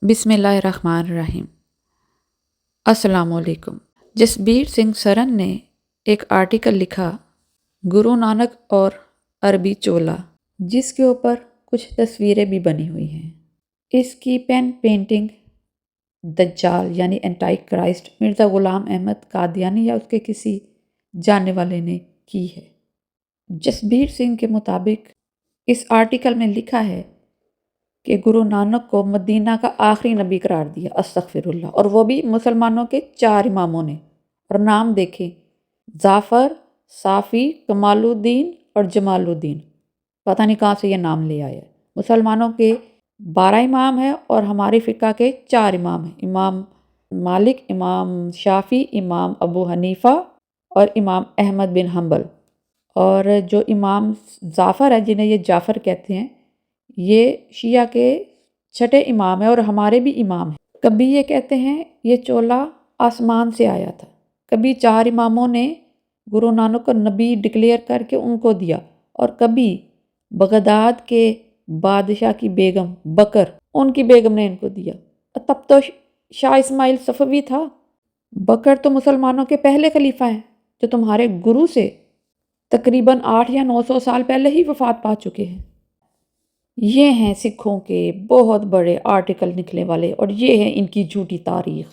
بسم اللہ الرحمن الرحیم۔ السلام علیکم۔ جسبیر سنگھ سرن نے ایک آرٹیکل لکھا گرو نانک اور عربی چولا، جس کے اوپر کچھ تصویریں بھی بنی ہوئی ہیں۔ اس کی پینٹنگ دجال یعنی اینٹائی کرائسٹ مرزا غلام احمد قادیانی یا اس کے کسی جاننے والے نے کی ہے۔ جسبیر سنگھ کے مطابق اس آرٹیکل میں لکھا ہے کہ گرو نانک کو مدینہ کا آخری نبی قرار دیا، استغفر اللہ، اور وہ بھی مسلمانوں کے 4 اماموں نے، اور نام دیکھیں: جعفر، صافی، کمال الدین اور جمال الدین۔ پتہ نہیں کہاں سے یہ نام لے آیا ہے۔ مسلمانوں کے 12 امام ہیں اور ہمارے فقہ کے 4 امام ہیں: امام مالک، امام شافعی، امام ابو حنیفہ اور امام احمد بن حنبل۔ اور جو امام جعفر ہے، جنہیں یہ جعفر کہتے ہیں، یہ شیعہ کے 6 امام ہیں اور ہمارے بھی امام ہیں۔ کبھی یہ کہتے ہیں یہ چولا آسمان سے آیا تھا، کبھی 4 اماموں نے گرو نانک کو نبی ڈکلیئر کر کے ان کو دیا، اور کبھی بغداد کے بادشاہ کی بیگم بکر، ان کی بیگم نے ان کو دیا۔ تب تو شاہ اسماعیل صفوی تھا۔ بکر تو مسلمانوں کے پہلے خلیفہ ہیں جو تمہارے گرو سے تقریباً 800 یا 900 سال پہلے ہی وفات پا چکے ہیں۔ یہ ہیں سکھوں کے بہت بڑے آرٹیکل نکلنے والے، اور یہ ہے ان کی جھوٹی تاریخ۔